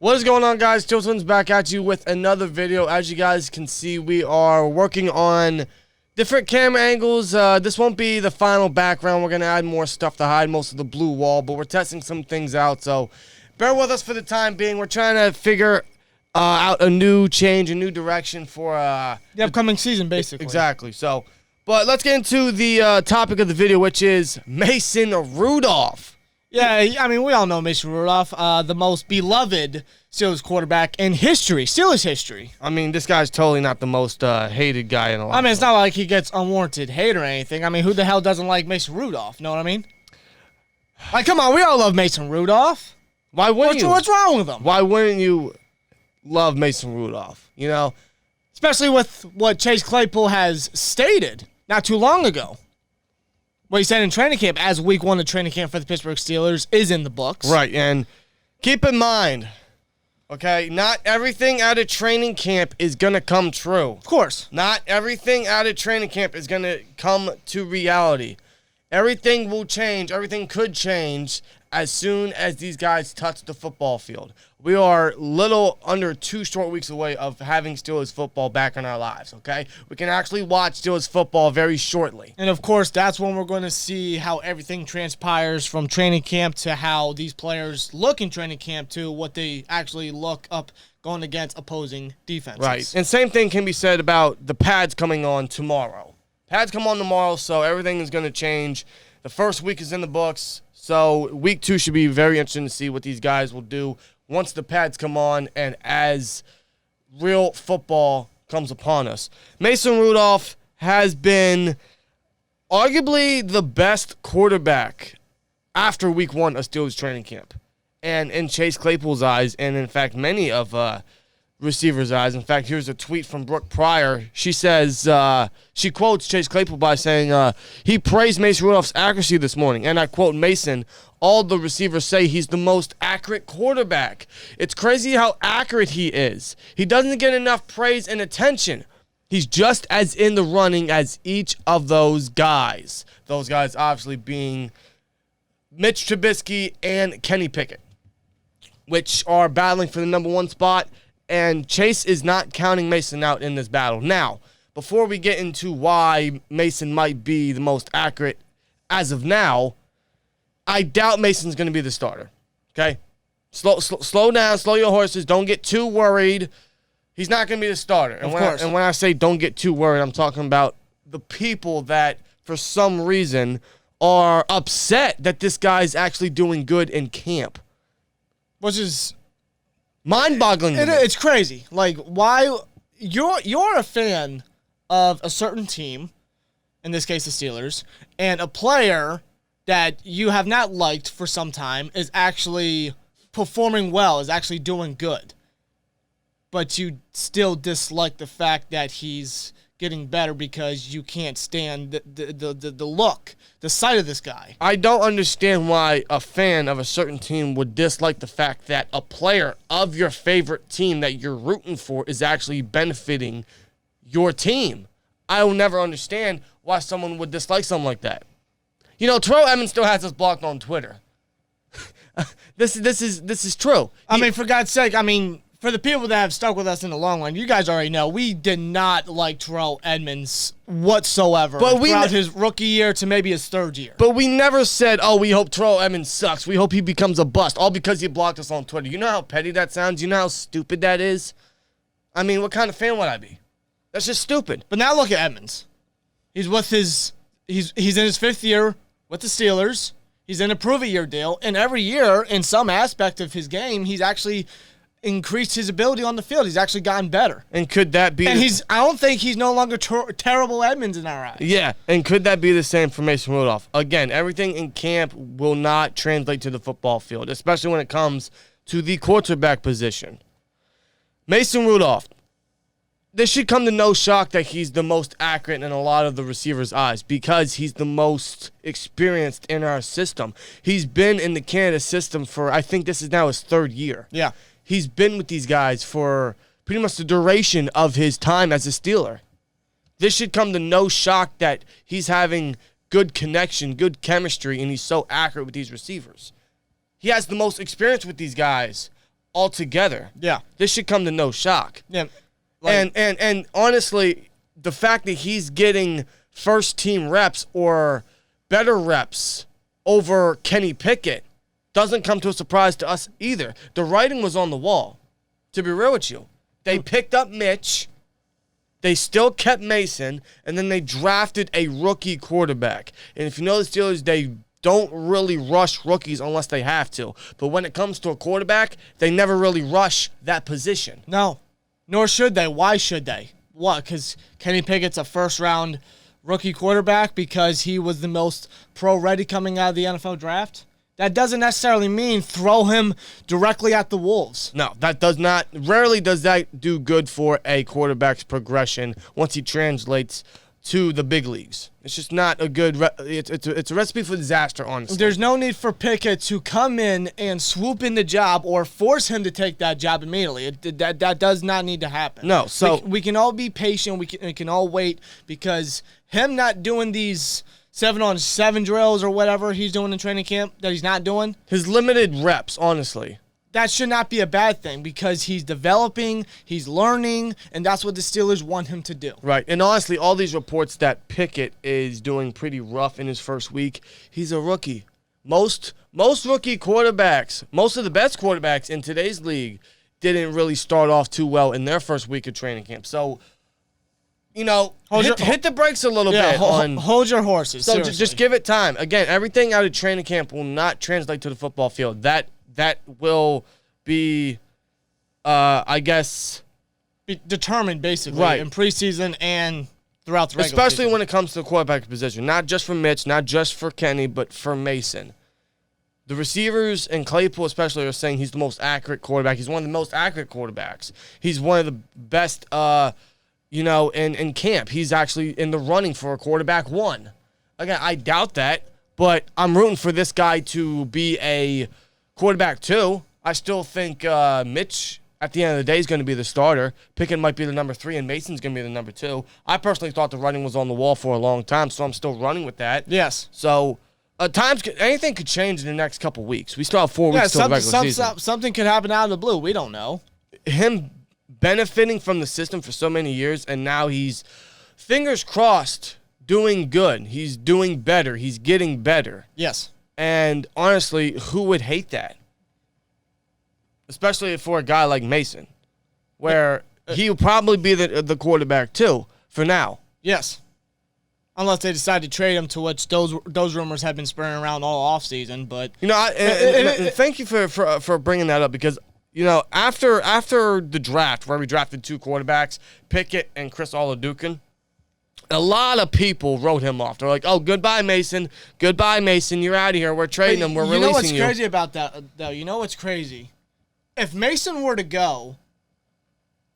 What is going on, guys? SteelTwins back at you with another video. As you guys can see, we are working on different camera angles. This won't be the final background. We're going to add more stuff to hide most of the blue wall, but we're testing some things out, so bear with us for the time being. We're trying to figure out a new change, a new direction for the upcoming season, basically. Exactly. So, but let's get into the topic of the video, which is Mason Rudolph. Yeah, I mean, we all know Mason Rudolph, the most beloved Steelers quarterback in history, Steelers history. I mean, this guy's totally not the most hated guy in the I mean, it's not like he gets unwarranted hate or anything. I mean, who the hell doesn't like Mason Rudolph? Know what I mean? Like, come on, we all love Mason Rudolph. Why wouldn't you? What's wrong with him? Why wouldn't you love Mason Rudolph? You know? Especially with what Chase Claypool has stated not too long ago. What he said in training camp, as week one of training camp for the Pittsburgh Steelers is in the books. Right, and keep in mind, okay, not everything out of training camp is going to come true. Of course. Not everything out of training camp is going to come to reality. Everything will change. Everything could change as soon as these guys touch the football field. We are little under 2 short weeks away of having Steelers football back in our lives, okay? We can actually watch Steelers football very shortly. And, of course, that's when we're going to see how everything transpires from training camp to how these players look in training camp to what they actually look up going against opposing defenses. Right. And same thing can be said about the pads coming on tomorrow. Pads come on tomorrow, so everything is going to change. The first week is in the books, so week 2 should be very interesting to see what these guys will do once the pads come on and as real football comes upon us. Mason Rudolph has been arguably the best quarterback after week 1 of Steelers training camp. And in Chase Claypool's eyes, and in fact many of receivers' eyes. In fact, here's a tweet from Brooke Pryor. She says, she quotes Chase Claypool by saying, he praised Mason Rudolph's accuracy this morning. And I quote, Mason, all the receivers say he's the most accurate quarterback. It's crazy how accurate he is. He doesn't get enough praise and attention. He's just as in the running as each of those guys. Those guys obviously being Mitch Trubisky and Kenny Pickett, which are battling for the number 1 spot. And Chase is not counting Mason out in this battle. Now, before we get into why Mason might be the most accurate as of now, I doubt Mason's going to be the starter. Okay? Slow down, slow your horses. Don't get too worried. He's not going to be the starter. And when I say don't get too worried, I'm talking about the people that, for some reason, are upset that this guy's actually doing good in camp. Which is mind-boggling. It's crazy. Like, why you're a fan of a certain team, in this case the Steelers, and a player that you have not liked for some time is actually performing well, is actually doing good. But you still dislike the fact that he's getting better because you can't stand the look, the sight of this guy. I don't understand why a fan of a certain team would dislike the fact that a player of your favorite team that you're rooting for is actually benefiting your team. I will never understand why someone would dislike something like that. You know, Terrell Edmonds still has us blocked on Twitter. This is true. I mean, for God's sake, I mean, for the people that have stuck with us in the long run, you guys already know we did not like Terrell Edmonds whatsoever throughout his rookie year to maybe his 3rd year. But we never said, oh, we hope Terrell Edmonds sucks. We hope he becomes a bust, all because he blocked us on Twitter. You know how petty that sounds? You know how stupid that is? I mean, what kind of fan would I be? That's just stupid. But now look at Edmonds. He's with he's in his 5th year with the Steelers. He's in a prove-it-year deal. And every year, in some aspect of his game, he's actually increased his ability on the field. He's actually gotten better. And could that be... And I don't think he's no longer terrible Edmonds in our eyes. Yeah, and could that be the same for Mason Rudolph? Again, everything in camp will not translate to the football field, especially when it comes to the quarterback position. Mason Rudolph, this should come to no shock that he's the most accurate in a lot of the receivers' eyes because he's the most experienced in our system. He's been in the Canada system for, I think this is now his 3rd year. Yeah. He's been with these guys for pretty much the duration of his time as a Steeler. This should come to no shock that he's having good connection, good chemistry, and he's so accurate with these receivers. He has the most experience with these guys altogether. Yeah. This should come to no shock. Yeah. And honestly, the fact that he's getting first-team reps or better reps over Kenny Pickett doesn't come to a surprise to us either. The writing was on the wall, to be real with you. They picked up Mitch, they still kept Mason, and then they drafted a rookie quarterback. And if you know the Steelers, they don't really rush rookies unless they have to. But when it comes to a quarterback, they never really rush that position. No, nor should they. Why should they? What? Because Kenny Pickett's a first-round rookie quarterback because he was the most pro-ready coming out of the NFL draft? That doesn't necessarily mean throw him directly at the Wolves. No, that does not. Rarely does that do good for a quarterback's progression once he translates to the big leagues. It's just not a good. It's a recipe for disaster, honestly. There's no need for Pickett to come in and swoop in the job or force him to take that job immediately. That does not need to happen. No, so we can all be patient. We can all wait because him not doing these 7-on-7 drills or whatever he's doing in training camp that he's not doing. His limited reps, honestly. That should not be a bad thing because he's developing, he's learning, and that's what the Steelers want him to do. Right, and honestly, all these reports that Pickett is doing pretty rough in his first week, he's a rookie. Most rookie quarterbacks, most of the best quarterbacks in today's league didn't really start off too well in their first week of training camp. So, you know, hit the brakes a little bit. Hold your horses. So just give it time. Again, everything out of training camp will not translate to the football field. That will be, I guess, be determined basically right in preseason and throughout the regular especially season. when it comes to the quarterback position. Not just for Mitch, not just for Kenny, but for Mason. The receivers and Claypool especially are saying he's the most accurate quarterback. He's one of the most accurate quarterbacks. He's one of the best, in camp. He's actually in the running for a quarterback one. Again, I doubt that, but I'm rooting for this guy to be a quarterback two. I still think Mitch, at the end of the day, is going to be the starter. Pickett might be the number 3, and Mason's going to be the number 2. I personally thought the writing was on the wall for a long time, so I'm still running with that. Yes. So anything could change in the next couple weeks. We still have 4 weeks till the regular season. Something could happen out of the blue. We don't know. Him benefiting from the system for so many years, and now he's, fingers crossed, doing good. He's doing better. He's getting better. Yes. And honestly, who would hate that? Especially for a guy like Mason, where he'll probably be the quarterback too for now. Yes. Unless they decide to trade him, to which those rumors have been spurring around all offseason. But thank you for bringing that up because after the draft where we drafted 2 quarterbacks, Pickett and Chris Oladukin, a lot of people wrote him off. They're like, "Oh, goodbye, Mason. Goodbye, Mason. You're out of here. We're trading him. We're releasing you." You know what's crazy about that, though? You know what's crazy? If Mason were to go,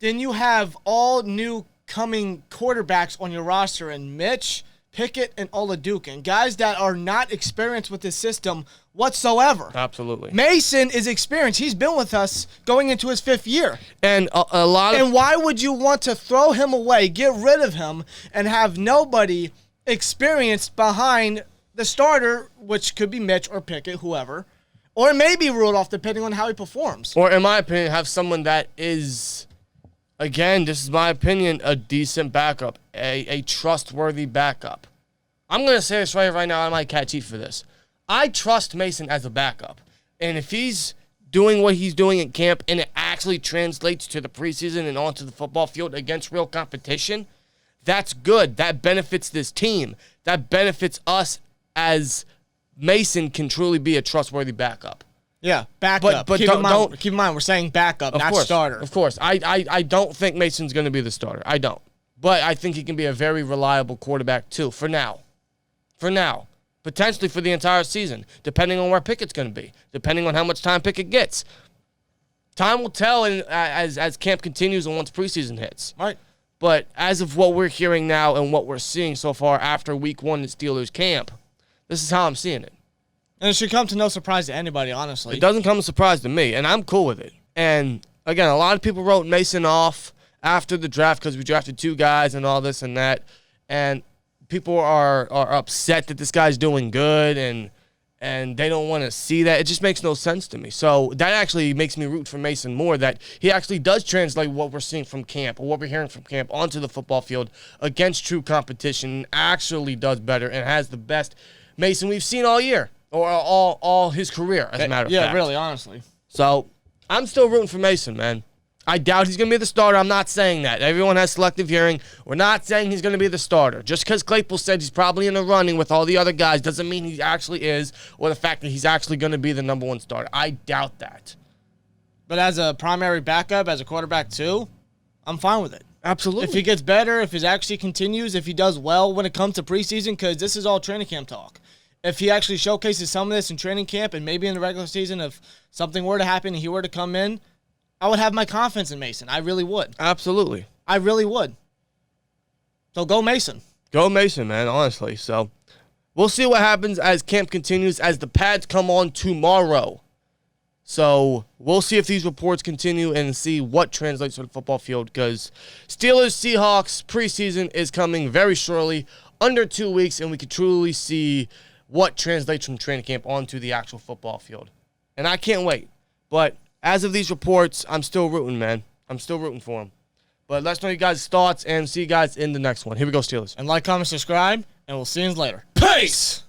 then you have all new coming quarterbacks on your roster in Mitch, Pickett, and Oladukin, guys that are not experienced with this system whatsoever. Absolutely. Mason is experienced. He's been with us going into his 5th year. And a lot of... And why would you want to throw him away, get rid of him, and have nobody experienced behind the starter, which could be Mitch or Pickett, whoever, or maybe Rudolph, depending on how he performs. Or, in my opinion, have someone that is, again, this is my opinion, a decent backup, a trustworthy backup. I'm going to say this right now. I might catch heat for this. I trust Mason as a backup. And if he's doing what he's doing in camp and it actually translates to the preseason and onto the football field against real competition, that's good. That benefits this team. That benefits us as Mason can truly be a trustworthy backup. Yeah, backup. But keep in mind, we're saying backup, not starter. Of course. I don't think Mason's going to be the starter. I don't. But I think he can be a very reliable quarterback, too, for now. Potentially for the entire season, depending on where Pickett's going to be, depending on how much time Pickett gets. Time will tell as camp continues and once preseason hits. Right. But as of what we're hearing now and what we're seeing so far after week 1 in Steelers camp, this is how I'm seeing it. And it should come to no surprise to anybody, honestly. It doesn't come as a surprise to me, and I'm cool with it. And, again, a lot of people wrote Mason off after the draft because we drafted 2 guys and all this and that. And people are upset that this guy's doing good and and they don't want to see that. It just makes no sense to me. So that actually makes me root for Mason more, that he actually does translate what we're seeing from camp or what we're hearing from camp onto the football field against true competition, actually does better and has the best Mason we've seen all year or all his career, as a matter of fact. Yeah, really, honestly. So I'm still rooting for Mason, man. I doubt he's going to be the starter. I'm not saying that. Everyone has selective hearing. We're not saying he's going to be the starter. Just because Claypool said he's probably in the running with all the other guys doesn't mean he actually is, or the fact that he's actually going to be the number one starter. I doubt that. But as a primary backup, as a quarterback too, I'm fine with it. Absolutely. If he gets better, if it actually continues, if he does well when it comes to preseason, because this is all training camp talk. If he actually showcases some of this in training camp and maybe in the regular season, if something were to happen and he were to come in, I would have my confidence in Mason. I really would. Absolutely. I really would. So go Mason. Go Mason, man, honestly. So we'll see what happens as camp continues, as the pads come on tomorrow. So we'll see if these reports continue and see what translates to the football field, because Steelers Seahawks preseason is coming very shortly, under 2 weeks, and we can truly see what translates from training camp onto the actual football field. And I can't wait. But as of these reports, I'm still rooting, man. I'm still rooting for him. But let us know you guys' thoughts, and see you guys in the next one. Here we go, Steelers. And like, comment, subscribe, and we'll see you later. Peace!